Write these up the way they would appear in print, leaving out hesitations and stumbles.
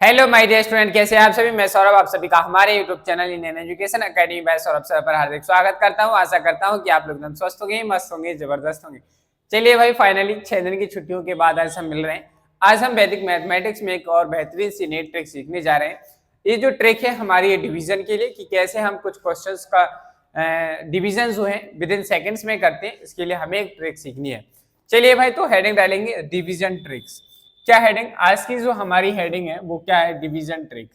Hello my dear student, कैसे हैं आप सभी। मैं सौरभ आप सभी का हमारे YouTube channel Indian Education Academy by Saurabh sir पर हार्दिक स्वागत करता हूं। आशा करता हूं कि आप लोग एकदम स्वस्थ होंगे, मस्त होंगे, जबरदस्त होंगे। चलिए भाई, फाइनली 6 दिन की छुट्टियों के बाद आज हम मिल रहे हैं। आज हम वैदिक मैथमेटिक्स में एक और बेहतरीन सी नई ट्रिक सीखने जा रहे हैं। ये जो ट्रिक है हमारी ये डिवीजन के लिए, कि कैसे हम कुछ क्वेश्चंस का डिवीजन जो है विद इन सेकेंड्स में करते हैं, इसके लिए हमें एक ट्रिक सीखनी है। चलिए भाई, तो हेडिंग डालेंगे डिवीजन ट्रिक्स। क्या हेडिंग, आज की जो हमारी हेडिंग है वो क्या है, डिवीजन ट्रिक।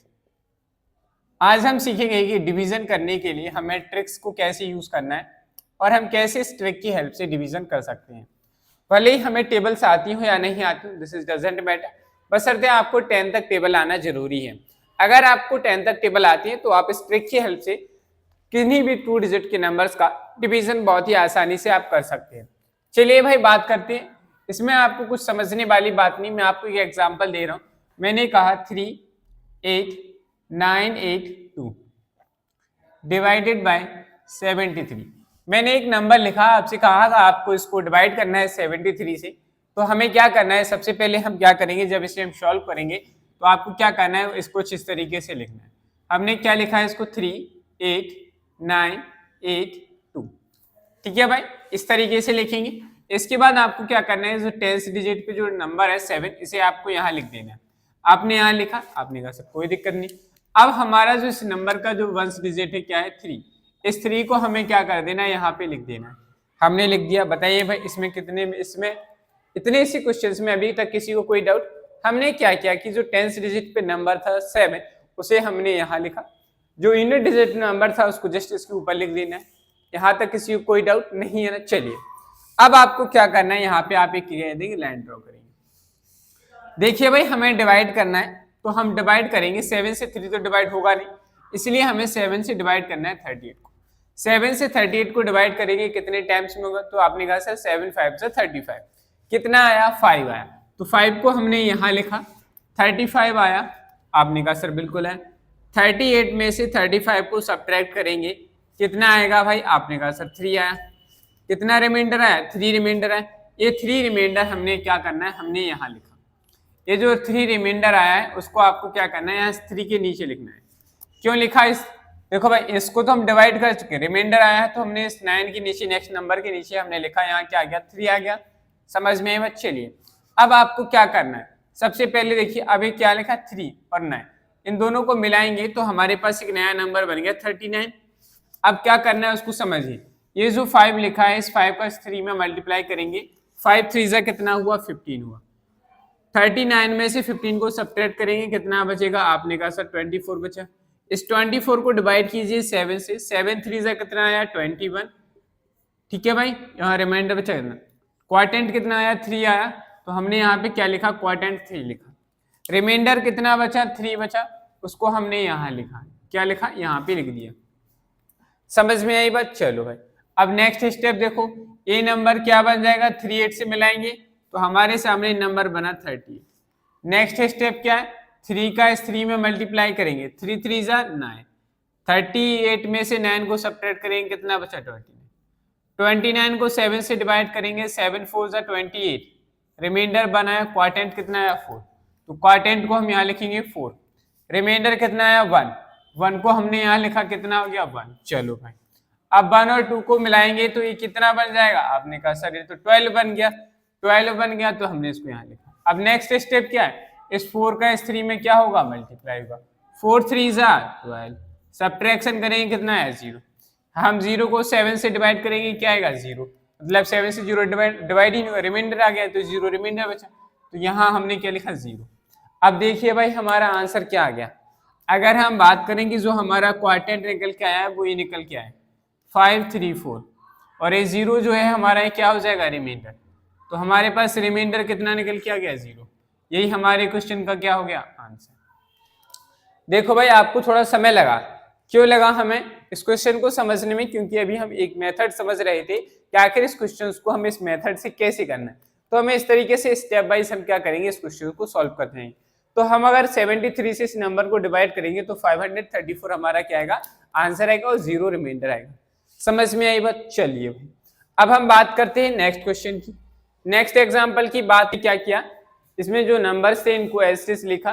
आज हम सीखेंगे कि डिवीजन करने के लिए हमें ट्रिक्स को कैसे यूज करना है और हम कैसे इस ट्रिक की हेल्प से डिवीजन कर सकते हैं। भले ही हमें टेबल्स आती हो या नहीं आती, दिस इज डजंट मैटर, बशर्ते आपको 10 तक टेबल आना जरूरी है। अगर आपको 10 तक टेबल आती है तो आप इस ट्रिक की हेल्प से किन्हीं भी 2 डिजिट के नंबर्स का डिवीजन बहुत ही आसानी से आप कर सकते हैं। चलिए भाई, बात करते हैं। इसमें आपको कुछ समझने वाली बात नहीं, मैं आपको एक एग्जांपल दे रहा हूं। मैंने कहा 38982 डिवाइडेड बाय 73। मैंने एक नंबर लिखा, आपसे कहा था आपको इसको डिवाइड करना है 73 से। तो हमें क्या करना है, सबसे पहले हम क्या करेंगे, जब इसे हम सॉल्व करेंगे तो आपको क्या करना है, इसको इस तरीके से लिखना है। हमने क्या लिखा है, इसको 38982। ठीक है भाई, इस तरीके से लिखेंगे। इसके बाद आपको क्या करना है, जो 10th डिजिट पे जो नंबर है 7, इसे आपको यहाँ लिख देना है। आपने यहाँ लिखा, आपने कहा सर कोई दिक्कत नहीं। अब हमारा जो इस नंबर का जो 1st डिजिट है क्या है, 3। इस 3 को हमें क्या कर देना है, यहाँ पे लिख देना है। हमने लिख दिया। बताइए भाई, इसमें कितने, इसमें इतने सी क्वेश्चंस में अभी तक किसी को कोई डाउट? हमने क्या किया कि जो 10th डिजिट पे नंबर था 7, उसे हमने यहाँ लिखा। जो यूनिट डिजिट नंबर था उसको जस्ट इसके ऊपर लिख देना है। यहाँ तक किसी को कोई डाउट नहीं है ना। चलिए, अब आपको क्या करना है, यहाँ पे आप एक लाइन ड्रॉ करेंगे। देखिए भाई, हमें डिवाइड करना है तो हम डिवाइड करेंगे। 7 से 3 तो डिवाइड होगा नहीं, इसलिए हमें 7 से डिवाइड करना है 38 को। 7 से 38 को डिवाइड करेंगे कितने टाइम्स में होगा, तो आपने कहा सर 7 5 से 35। कितना आया, 5 आया। तो 5 को हमने यहाँ लिखा। 35 आया, आपने कहा सर बिल्कुल है। 38 में से 35 को सब्ट्रैक्ट करेंगे, कितना आएगा भाई, आपने कहा सर 3 आया। कितना रिमाइंडर आया, 3 रिमाइंडर आया। ये 3 रिमाइंडर हमने क्या करना है, हमने यहाँ लिखा। ये जो 3 रिमाइंडर आया है उसको आपको क्या करना है, यहाँ 3 के नीचे लिखना है। क्यों लिखा इस, देखो भाई, इसको तो हम डिवाइड कर चुके, रिमाइंडर आया है तो हमने इस 9 के नीचे, नेक्स्ट नंबर के नीचे हमने लिखा, यहाँ क्या आ गया, 3 आ गया। समझ में आए? चलिए, अब आपको क्या करना है, सबसे पहले देखिए अभी क्या लिखा, 3 और 9, इन दोनों को मिलाएंगे तो हमारे पास एक नया नंबर बन गया 39। अब क्या करना है उसको समझिए। ये जो 5 लिखा है, इस 5 का इस 3 में मल्टीप्लाई करेंगे। 5 3 जा कितना हुआ, 15 हुआ। 39 में से 15 को सब्ट्रैक्ट करेंगे, कितना बचेगा, आपने कहा सर 24 बचा। इस 24 को डिवाइड कीजिए 7 से। 7 3 जा कितना आया, 21। ठीक है भाई, यहाँ रिमाइंडर बचा कितना, क्वार्टेंट कितना आया, 3 आया। तो हमने यहाँ पे क्या लिखा, क्वार्टेंट 3 लिखा। रिमाइंडर कितना बचा, 3 बचा, उसको हमने यहाँ लिखा। क्या लिखा, यहाँ पे लिख दिया। समझ में आई बात? चलो भाई, अब नेक्स्ट स्टेप देखो। ये नंबर क्या बन जाएगा, 38 से मिलाएंगे तो हमारे सामने नंबर बना 30। नेक्स्ट स्टेप क्या है, 3 का इस 3 में मल्टीप्लाई करेंगे। 3 3 जा 9। 38 में से 9 को सब्ट्रैक्ट करेंगे, कितना बचा, 29। 29 को 7 से डिवाइड करेंगे। 7 4 जा 28। रिमाइंडर बनाया, क्वार्टेंट कितना आया, 4। तो क्वार्टेंट को हम यहाँ लिखेंगे 4। रिमाइंडर कितना आया, 1। 1 को हमने यहाँ लिखा, कितना हो गया, 1। चलो भाई, अब 1 और 2 को मिलाएंगे तो ये कितना बन जाएगा, आपने कहा सर ये तो 12 बन गया। 12 बन गया तो हमने इसको यहाँ लिखा। अब नेक्स्ट स्टेप क्या है, इस 4 का इस 3 में क्या होगा, मल्टीप्लाई होगा। 4 3 जा 12। सब्ट्रैक्शन करेंगे, कितना है, 0। हम 0 को 7 से डिवाइड करेंगे, क्या आएगा, 0। मतलब 7 से 0 डिवाइड ही नहीं हुआ, रिमाइंडर आ गया तो 0 रिमाइंडर बचा। तो यहाँ हमने क्या लिखा, 0। अब देखिए भाई, हमारा आंसर क्या आ गया। अगर हम बात करें कि जो हमारा क्वार्टेंट निकल के आया है वो ये निकल के आया है 534, और ये 0 जो है हमारा, ये क्या हो जाएगा, रिमाइंडर। तो हमारे पास रिमाइंडर कितना निकल के आ गया, 0। यही हमारे क्वेश्चन का क्या हो गया, आंसर। देखो भाई, आपको थोड़ा समय लगा। क्यों लगा हमें इस क्वेश्चन को समझने में, क्योंकि अभी हम एक मेथड समझ रहे थे कि आखिर इस क्वेश्चन को हम इस मेथड से कैसे करना है। तो हमें इस तरीके से स्टेप बाइज हम क्या करेंगे, इस क्वेश्चन को सॉल्व करते हैं। तो हम अगर 73 से इस नंबर को डिवाइड करेंगे तो 534 हमारा क्या आएगा, आंसर आएगा, और 0 रिमाइंडर आएगा। समझ में आई बात? चलिए भाई, अब हम बात करते हैं नेक्स्ट क्वेश्चन की। नेक्स्ट एग्जांपल की बात क्या किया, इसमें जो नंबर्स थे इनको एस्टेरिस्क लिखा।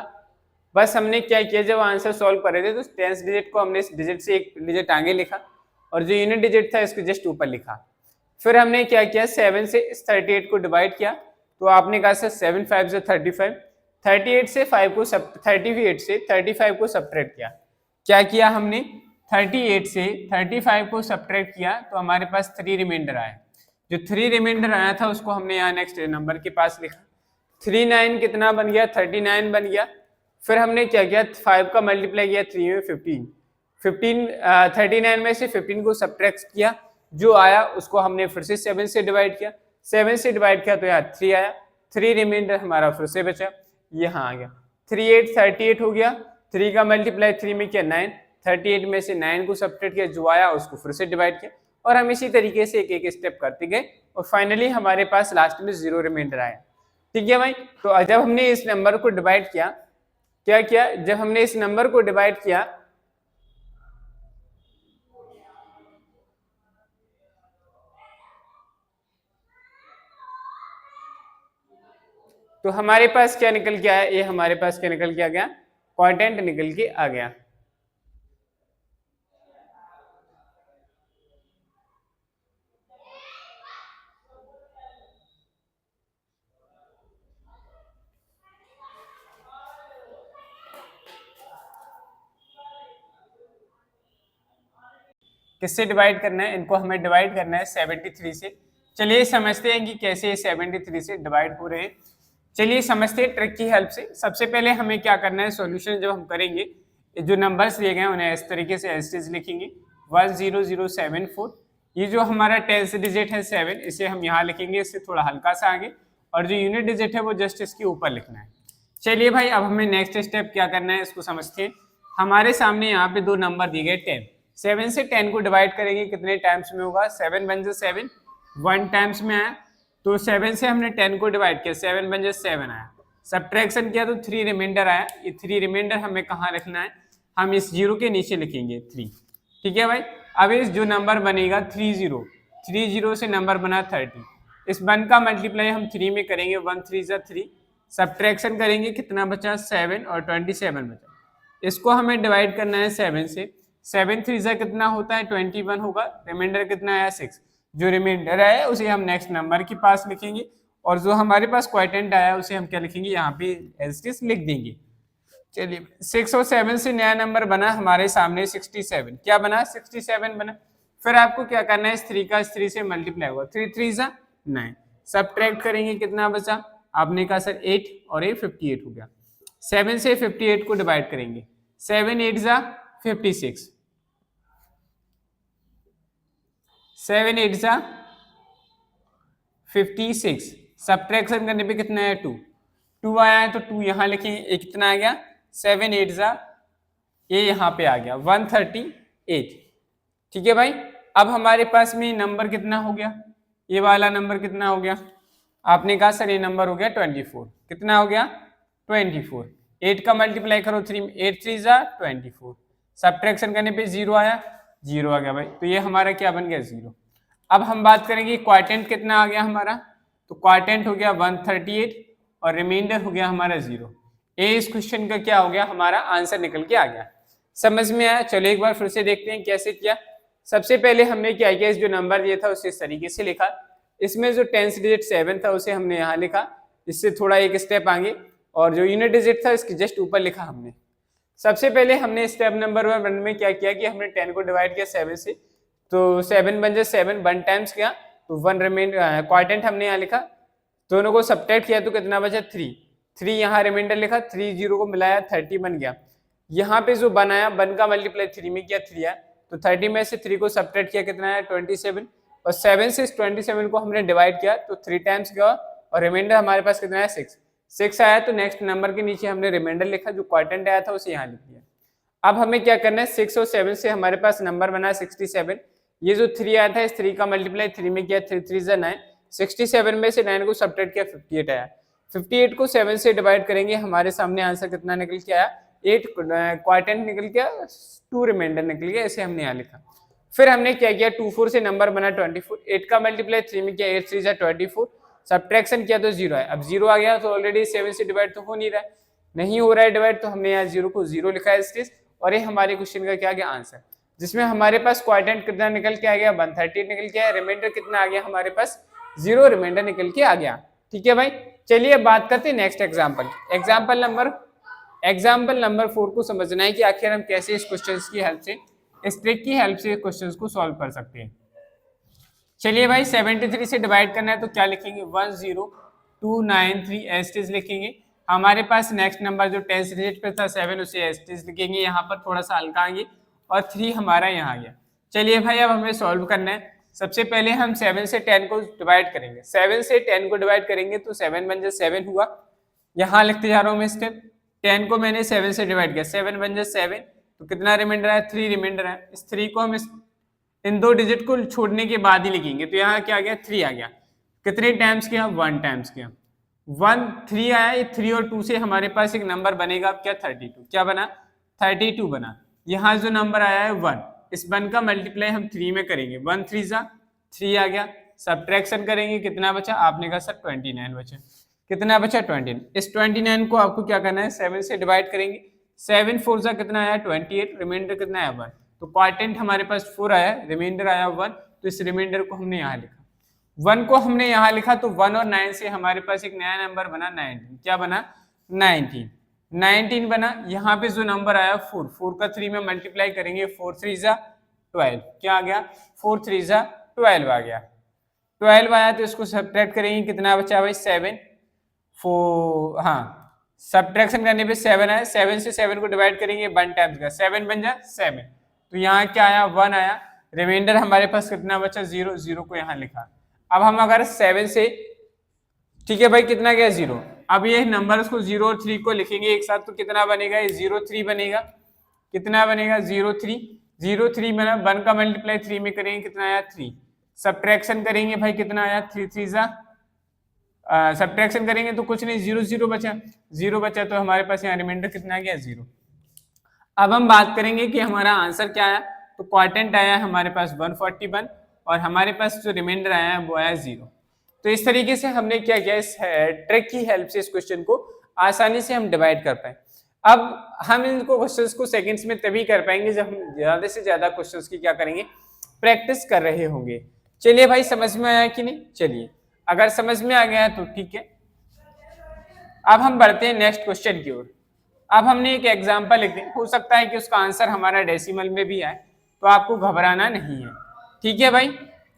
बस हमने क्या किया, जब आंसर सॉल्व कर रहे थे तो टेंस डिजिट को हमने इस डिजिट से एक डिजिट आगे लिखा और जो यूनिट डिजिट था इसको जस्ट ऊपर लिखा। फिर हमने क्या किया, 7 से इस 38 को डिवाइड किया, तो आपने कहा सर 7 5 से 35, 38 से 5 को 38 से 35 को सब्ट्रैक्ट किया। क्या किया हमने, 38 से 35 को सब्ट्रैक्ट किया तो हमारे पास 3 रिमाइंडर आया। जो 3 रिमाइंडर आया था उसको हमने यहाँ नेक्स्ट नंबर के पास लिखा। 3 9 कितना बन गया, 39 बन गया। फिर हमने क्या किया, 5 का मल्टीप्लाई किया 3 में 15 39 में से 15 को सब्ट्रैक्ट किया, जो आया उसको हमने फिर से 7 से डिवाइड किया, 7 से डिवाइड किया तो यहाँ 3 आया, 3 रिमाइंडर हमारा फिर से बचा, यहाँ आ गया 3 8 38 हो गया। 3 का मल्टीप्लाई 3 में किया 9, 38 में से 9 को सब्ट्रैक्ट किया, जो आया उसको फिर से डिवाइड किया, और हम इसी तरीके से एक एक स्टेप करते गए और फाइनली हमारे पास लास्ट में 0 रिमाइंडर आया। ठीक है भाई, तो जब हमने इस नंबर को डिवाइड किया, क्या किया, जब हमने इस नंबर को डिवाइड किया तो हमारे पास क्या निकल के आया, ये हमारे पास क्या निकल के आ गया, क्वाड्रेंट निकल के आ गया। किससे डिवाइड करना है, इनको हमें डिवाइड करना है 73 से। चलिए समझते हैं कि कैसे 73 से डिवाइड हो रहे हैं। चलिए समझते हैं ट्रिक की हेल्प से। सबसे पहले हमें क्या करना है, सॉल्यूशन जब हम करेंगे, जो नंबर्स दिए गए हैं उन्हें इस तरीके से एज लिखेंगे 10074। ये जो हमारा टेंस डिजिट है 7, इसे हम यहाँ लिखेंगे, इससे थोड़ा हल्का सा आगे, और जो यूनिट डिजिट है वो जस्ट इसके ऊपर लिखना है। चलिए भाई, अब हमें नेक्स्ट स्टेप क्या करना है इसको समझते हैं। हमारे सामने यहाँ पे दो नंबर दिए गए 10, 7 से 10 को डिवाइड करेंगे, कितने टाइम्स में होगा, 7 बन जा 7, 1 टाइम्स में आया, तो 7 से हमने 10 को डिवाइड किया, 7 बन जा 7 आया, सब्ट्रैक्शन किया तो 3 रिमाइंडर आया। ये 3 रिमाइंडर हमें कहाँ रखना है, हम इस 0 के नीचे लिखेंगे 3। ठीक है भाई, अब इस जो नंबर बनेगा 30 से नंबर बना 30, इस 1 का मल्टीप्लाई हम 3 में करेंगे, 1 3 जा 3, सब्ट्रैक्शन करेंगे, कितना बचा 7 और 27 बचा। इसको हमें डिवाइड करना है 7 से, 7 3 जा कितना होता है 21 होगा, रिमाइंडर कितना आया 6, जो रिमाइंडर आया उसे हम नेक्स्ट नंबर के पास लिखेंगे, और जो हमारे पास क्वाड्रेंट आया उसे हम क्या लिखेंगे, यहाँ पे एज इट इज लिख देंगे। चलिए 6 और 7 से नया नंबर बना हमारे सामने 67, क्या बना 67 बना। फिर आपको क्या करना है, इस 3 का इस 3 से मल्टीप्लाई होगा, 3 3 जा 9, सब्ट्रैक्ट करेंगे, कितना बचा, आपने कहा सर 8 और ये 58 हो गया। 7 से 58 को डिवाइड करेंगे, 7 8 जा 56, 7 8 जा 56, सब्ट्रैक्शन करने पे कितना है 2, 2 आया है तो 2 यहाँ लिखेंगे, एक कितना आ गया 7 8 जा, ये यहाँ पे आ गया 138। ठीक है भाई, अब हमारे पास में नंबर कितना हो गया, ये वाला नंबर कितना हो गया, आपने कहा सर ये नंबर हो गया 24, कितना हो गया 24, 8 का मल्टीप्लाई करो 3 में, 8 3 जा 24, सब्ट्रैक्शन करने पे 0 आया, 0 आ गया भाई, तो ये हमारा क्या बन गया 0। अब हम बात करेंगे क्वाड्रेंट कितना आ गया हमारा, तो क्वाड्रेंट हो गया 138 और रिमाइंडर हो गया हमारा 0। ये इस क्वेश्चन का क्या हो गया, हमारा आंसर निकल के आ गया। समझ में आया, चलो एक बार फिर से देखते हैं कैसे किया। सबसे पहले हमने क्या किया, इस जो नंबर दिया था उसे इस तरीके से लिखा, इसमें जो टेंस डिजिट 7 था उसे हमने यहाँ लिखा, इससे थोड़ा एक स्टेप आगे, और जो यूनिट डिजिट था इसके जस्ट ऊपर लिखा हमने। सबसे पहले हमने स्टेप नंबर 1 में क्या किया कि हमने 10 को डिवाइड किया 7 से, तो 7 बन जाए 7, 1 टाइम्स किया तो 1 रिमाइंडर, क्वाड्रेंट हमने यहाँ लिखा, दोनों को सब्ट्रैक्ट किया तो कितना बचा 3, 3 यहाँ रिमाइंडर लिखा, 3 0 को मिलाया 30 बन गया। यहाँ पे जो बनाया 1 का मल्टीप्लाई 3 में किया 3 आया, तो 30 में से 3 को सब्ट्रैक्ट किया कितना आया 27, और 7 से इस 27 को हमने डिवाइड किया तो 3 टाइम्स गया, और रिमाइंडर हमारे पास कितना है 6 आया, तो नेक्स्ट नंबर के नीचे हमने रिमाइंडर लिखा, जो क्वाड्रेंट आया था उसे यहाँ लिख दिया। अब हमें क्या करना है, 6 और 7 से हमारे पास नंबर बना 67, ये जो 3 आया था इस 3 का मल्टीप्लाई 3 में किया, 3 3 जा 9, 67 में से 9 को सब्ट्रैक्ट किया 58 आया, 58 को 7 से डिवाइड करेंगे, हमारे सामने आंसर कितना निकल के आया 8, क्वाड्रेंट निकल गया, 2 रिमाइंडर निकल गया, इसे हमने यहाँ लिखा। फिर हमने क्या किया, 2 4 से नंबर बना 24, 8 का मल्टीप्लाई 3 में किया, 8 3 जा 24, सब्ट्रैक्शन किया तो 0 है, अब 0 आ गया तो ऑलरेडी 7 से डिवाइड तो हो नहीं रहा है, नहीं हो रहा है डिवाइड, तो हमने यहाँ 0 को 0 लिखा है स्टेज, और ये हमारे क्वेश्चन का क्या गया आंसर, जिसमें हमारे पास क्वाड्रेंट कितना निकल के आ गया 138 निकल के आया, रिमाइंडर कितना आ गया हमारे पास 0 रिमाइंडर निकल के आ गया। ठीक है भाई, चलिए बात करते हैं नेक्स्ट एग्जाम्पल। एग्जाम्पल नंबर 4 को समझना है कि आखिर हम कैसे इस क्वेश्चन की हेल्प से, इस ट्रिक की हेल्प से क्वेश्चन को सॉल्व कर सकते हैं। चलिए भाई 73 से डिवाइड करना है तो क्या लिखेंगे 10293 एस्टेज लिखेंगे। हमारे पास नेक्स्ट नंबर जो 10 डिजिट पे था 7 उसे एस्टेज लिखेंगे, यहाँ पर थोड़ा सा हल्का आएंगे और 3 हमारा यहाँ आ गया। चलिए भाई अब हमें सॉल्व करना है। सबसे पहले हम 7 से 10 को डिवाइड करेंगे, 7 से 10 को डिवाइड करेंगे तो 7 बन जाए 7 हुआ, यहाँ लिखते जा रहा हूँ मैं स्टेप। 10 को मैंने 7 से डिवाइड किया, 7 बन जाए 7, तो कितना रिमाइंडर है 3 रिमाइंडर है। इस 3 को हम इन 2 डिजिट को छोड़ने के बाद ही लिखेंगे, तो यहाँ क्या आ गया 3 आ गया। कितने टाइम्स किया 1 टाइम्स किया, 1 3 आया, ये 3 और 2 से हमारे पास एक नंबर बनेगा क्या 32, क्या बना 32 बना। यहाँ जो नंबर आया है 1, इस 1 का मल्टीप्लाई हम 3 में करेंगे, 1 3 जा 3 आ गया। सब्ट्रैक्शन करेंगे कितना बचा, आपने कहा सर 29 बचा, कितना बचा 29। इस 29 को आपको क्या करना है 7 से डिवाइड करेंगे, 7 4 जा कितना आया 28, रिमाइंडर कितना आया 1, तो क्वाड्रेंट हमारे पास 4 आया, रिमाइंडर आया 1, तो इस रिमाइंडर को हमने यहाँ लिखा, 1 को हमने यहाँ लिखा, तो 1 और 9 से हमारे पास एक नया नंबर बना 19, क्या बना 19 बना। यहाँ पे जो नंबर आया 4 का 3 में मल्टीप्लाई करेंगे, 4 3 जा 12, क्या आ गया 4 3 जा 12 आ गया, 12 आया तो इसको सब्ट्रैक्ट करेंगे, कितना बचा भाई 7 4, हाँ सब्ट्रैक्शन करने पे 7 आया, 7 से 7 को डिवाइड करेंगे 1 टाइम्स का, 7 बन जा 7, तो यहाँ क्या आया 1 आया, रिमाइंडर हमारे पास कितना बचा 0, 0 को यहाँ लिखा। अब हम अगर 7 से, ठीक है भाई कितना गया 0, अब ये नंबर को 0 और 3 को लिखेंगे एक साथ तो कितना बनेगा, ये 0 3 बनेगा, कितना बनेगा 0 3 बना, 1 का मल्टीप्लाई 3 में करेंगे कितना आया 3, सब्ट्रैक्शन करेंगे भाई कितना आया 3 3 जा, सब्ट्रैक्शन करेंगे तो कुछ नहीं 0 0 बचा, 0 बचा तो हमारे पास यहाँ रिमाइंडर कितना आ गया 0। अब हम बात करेंगे कि हमारा आंसर क्या आया, तो क्वाड्रेंट आया हमारे पास 141 और हमारे पास जो रिमाइंडर आया है वो आया 0। तो इस तरीके से हमने क्या किया, इस ट्रिक की हेल्प से इस क्वेश्चन को आसानी से हम डिवाइड कर पाए। अब हम इनको क्वेश्चंस को सेकंड्स में तभी कर पाएंगे जब हम ज्यादा से ज्यादा क्वेश्चंस की क्या करेंगे, प्रैक्टिस कर रहे होंगे। चलिए भाई समझ में आया कि नहीं, चलिए अगर समझ में आ गया है तो ठीक है। अब हम बढ़ते हैं नेक्स्ट क्वेश्चन की ओर। अब हमने एक एग्जाम्पल लिख दिया, हो सकता है कि उसका आंसर हमारा डेसिमल में भी आए, तो आपको घबराना नहीं है, ठीक है भाई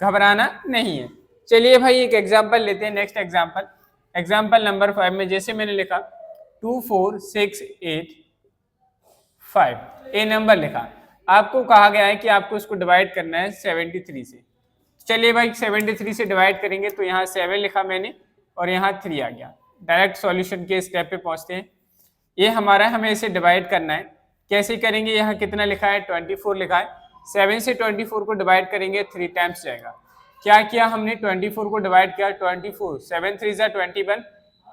घबराना नहीं है। चलिए भाई एक एग्जाम्पल लेते हैं, नेक्स्ट एग्जाम्पल नंबर 5 में जैसे मैंने लिखा 24685, ए नंबर लिखा, आपको कहा गया है कि आपको इसको डिवाइड करना है 73 से। चलिए भाई 73 से डिवाइड करेंगे, तो यहाँ 7 लिखा मैंने और यहाँ 3 आ गया। डायरेक्ट सॉल्यूशन के स्टेप पे पहुंचते हैं। ये हमारा हमें इसे डिवाइड करना है, कैसे करेंगे, यहाँ कितना लिखा है 24 लिखा है, 7 से 24 को डिवाइड करेंगे 3 टाइम्स जाएगा। क्या किया हमने 24 को डिवाइड किया, 24 7 3 जा 21,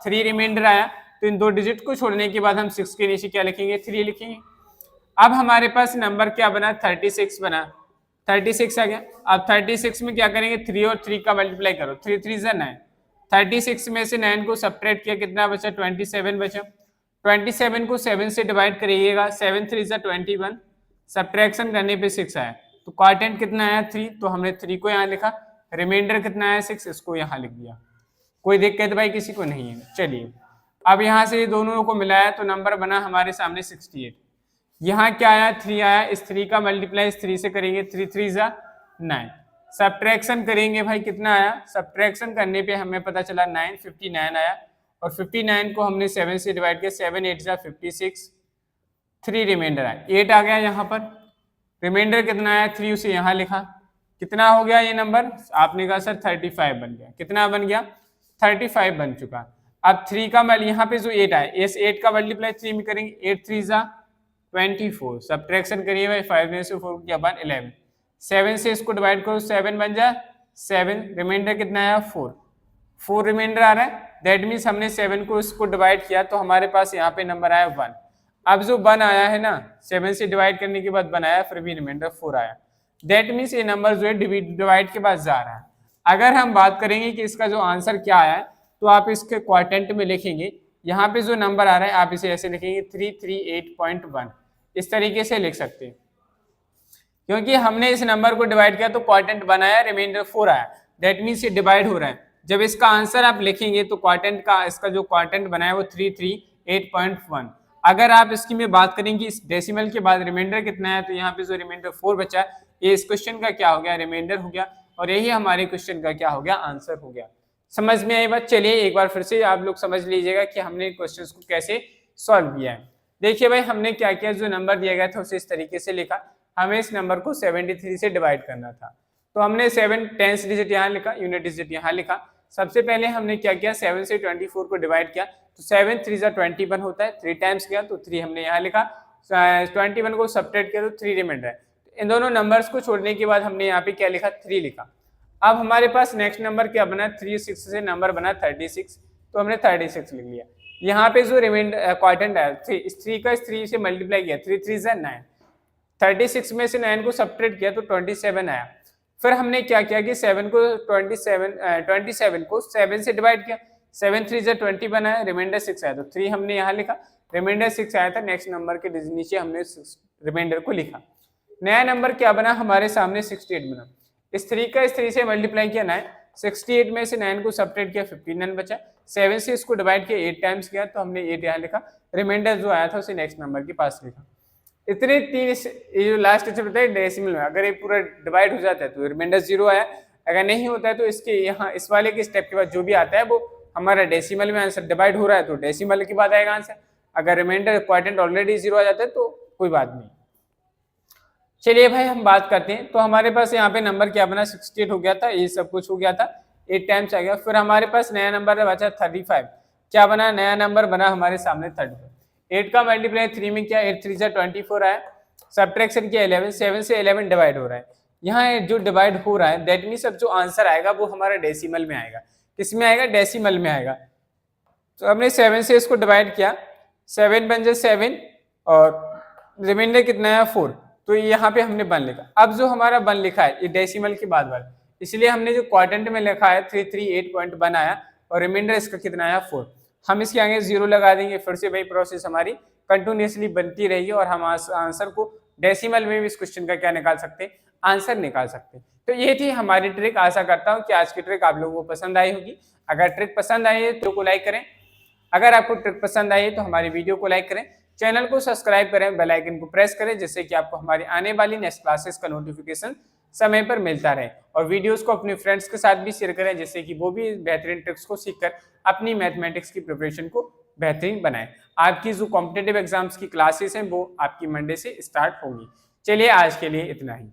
3 रिमाइंडर आया, तो इन 2 डिजिट को छोड़ने के बाद हम 6 के नीचे क्या लिखेंगे 3 लिखेंगे। अब हमारे पास नंबर क्या बना 36 बना, 36 आ गया। अब 36 में क्या करेंगे 3 और 3 का मल्टीप्लाई करो, 3 3 जा 9, 36 में से 9 को सब्ट्रैक्ट किया कितना बचा 27 बचा। 27 को 7 से डिवाइड करिएगा, 7 3 जा 21, सब्ट्रैक्शन करने पे 6 आया, तो क्वाड्रेंट कितना आया 3, तो हमने 3 को यहाँ लिखा, रिमाइंडर कितना आया 6, इसको यहाँ लिख दिया। कोई दिक्कत भाई किसी को नहीं है। चलिए अब यहाँ से दोनों को मिलाया तो नंबर बना हमारे सामने 68। यहाँ क्या आया 3 आया, इस 3 का मल्टीप्लाई इस 3 से करेंगे, 3 3 जा 9, सब्ट्रैक्शन करेंगे भाई कितना आया, सब्ट्रैक्शन करने पे हमें पता चला 9 59 आया, और 59 को हमने 7 से डिवाइड किया, 7 8 जा 56, 3 रिमाइंडर आया, 8 आ गया यहाँ पर, रिमाइंडर कितना आया 3 उसे यहाँ लिखा, कितना हो गया ये नंबर, आपने कहा सर 35 बन गया, कितना बन गया 35 बन चुका। अब 3 का यहाँ पे जो 8 आया, इस 8 का मल्टीप्लाई 3 में करेंगे, 8 3 जा 24, सब्ट्रैक्शन करिए भाई 5 में से 4 किया 1 11, 7 से इसको डिवाइड करो 7 बन जा 7, रिमाइंडर कितना आया 4 रिमाइंडर आ रहा है, दैट मीन्स हमने 7 को इसको डिवाइड किया तो हमारे पास यहाँ पे नंबर आया 1। अब जो 1 आया है ना 7 से डिवाइड करने के बाद 1 आया, फिर भी रिमाइंडर 4 आया, दैट मीन्स ये नंबर जो है डिवाइड के बाद जा रहा है। अगर हम बात करेंगे कि इसका जो आंसर क्या आया है, तो आप इसके क्वाड्रेंट में लिखेंगे, यहाँ पे जो नंबर आ रहा है आप इसे ऐसे लिखेंगे 338.1, इस तरीके से लिख सकते हैं। क्योंकि हमने इस नंबर को डिवाइड किया तो क्वार्टेंट बनाया, रिमाइंडर 4 आया, दैट मीन्स ये डिवाइड हो रहा है। जब इसका आंसर आप लिखेंगे तो क्वार्टेंट का, इसका जो क्वार्टेंट बनाया वो 338.1। अगर आप इसकी में बात करेंगे इस डेसिमल के बाद रिमाइंडर कितना है, तो यहाँ पे जो रिमाइंडर 4 बचा ये इस क्वेश्चन का क्या हो गया, रिमाइंडर हो गया, और यही हमारे क्वेश्चन का क्या हो गया, आंसर हो गया। समझ में आई बात? चलिए एक बार फिर से आप लोग समझ लीजिएगा कि हमने क्वेश्चन को कैसे सॉल्व किया है। देखिए भाई हमने क्या किया, जो नंबर दिया गया था उसे इस तरीके से लिखा, हमें इस नंबर को 73 से डिवाइड करना था, तो हमने 7 टेंस डिजिट यहाँ लिखा, यूनिट डिजिट यहाँ लिखा। सबसे पहले हमने क्या किया, 7 से 24 को डिवाइड किया, तो 7 3 21 होता है, 3 टाइम्स किया तो 3 हमने यहाँ लिखा, 21 को सब्ट्रैक्ट किया तो 3 रिमाइंडर है। इन दोनों नंबर्स को छोड़ने के बाद हमने यहाँ पे क्या लिखा, 3 लिखा। अब हमारे पास नेक्स्ट नंबर क्या बना, 3 6 से नंबर बना 36, तो हमने 36 लिख लिया। यहाँ पे जो रिमाइंडर क्वार्टेंट है 3, इस 3 का इस 3 से मल्टीप्लाई किया, 3 3 जा 9, 36 में से 9 को सब्ट्रैक्ट किया तो 27 आया। फिर हमने क्या किया कि 7 को 27 को 7 से डिवाइड किया, 7 3 जा 20 बनाया, रिमाइंडर 6 आया, तो 3 हमने यहाँ लिखा, रिमाइंडर 6 आया था, नेक्स्ट नंबर के नीचे हमने रिमाइंडर को लिखा। नया नंबर क्या बना हमारे सामने, 68 बना। इस 3 का इस 3 से मल्टीप्लाई किया 9, 68 में से 9 को सब्ट्रैक्ट किया, 59 बचा, 7 से इसको डिवाइड किया, 8 टाइम्स किया, तो हमने 8 यहाँ लिखा, रिमाइंडर जो आया था उसे नेक्स्ट नंबर के पास लिखा। इतने 3, ये जो लास्ट स्टेप होता है डेसिमल में, अगर ये पूरा डिवाइड हो जाता है तो रिमाइंडर 0 आया, अगर नहीं होता है तो इसके यहाँ इस वाले के स्टेप के बाद जो भी आता है वो हमारा डेसिमल में आंसर डिवाइड हो रहा है तो डेसिमल के बाद आएगा आंसर। अगर रिमाइंडर क्वार्टेंट ऑलरेडी 0 आ जाता है तो कोई बात नहीं। चलिए भाई हम बात करते हैं, तो हमारे पास यहाँ पे नंबर क्या बना, 68 हो गया था, ये सब कुछ हो गया था, 8 टाइम्स आ गया। फिर हमारे पास नया नंबर बचा 35, क्या बना, नया नंबर बना हमारे सामने 35। 8 का मल्टीप्लाई 3 में किया, 8 3 जा 24 आया, सब्ट्रैक्शन किया 11, 7 से 11 डिवाइड हो रहा है। यहाँ जो डिवाइड हो रहा है दैट मीन्स अब जो आंसर आएगा वो हमारा डेसिमल में आएगा। किस में आएगा, डेसिमल में आएगा। तो हमने 7 से इसको डिवाइड किया, 7 बन जाए 7 और रिमाइंडर कितना है 4, तो यहाँ पे हमने 1 लिखा। अब जो हमारा 1 लिखा है ये डेसिमल के बाद वाला, इसलिए हमने जो क्वार्टेंट में लिखा है 338.1 आया और रिमाइंडर इसका कितना आया 4, हम इसके आगे 0 लगा देंगे। फिर से वही प्रोसेस हमारी कंटिन्यूसली बनती रहेगी और हम आंसर को डेसिमल में भी इस क्वेश्चन का क्या निकाल सकते हैं, आंसर निकाल सकते हैं। तो ये थी हमारी ट्रिक। आशा करता हूँ कि आज की ट्रिक आप लोगों को पसंद आई होगी। अगर ट्रिक पसंद आई है तो को लाइक करें, अगर आपको ट्रिक पसंद आई है तो हमारी वीडियो को लाइक करें, चैनल को सब्सक्राइब करें, बेल आइकन को प्रेस करें, जिससे कि आपको हमारी आने वाली नेक्स्ट क्लासेस का नोटिफिकेशन समय पर मिलता रहे। और वीडियोस को अपने फ्रेंड्स के साथ भी शेयर करें, जिससे कि वो भी बेहतरीन ट्रिक्स को सीखकर अपनी मैथमेटिक्स की प्रिपरेशन को बेहतरीन बनाएं। आपकी जो कॉम्पिटिटिव एग्जाम्स की क्लासेस हैं वो आपकी मंडे से स्टार्ट होंगी। चलिए आज के लिए इतना ही।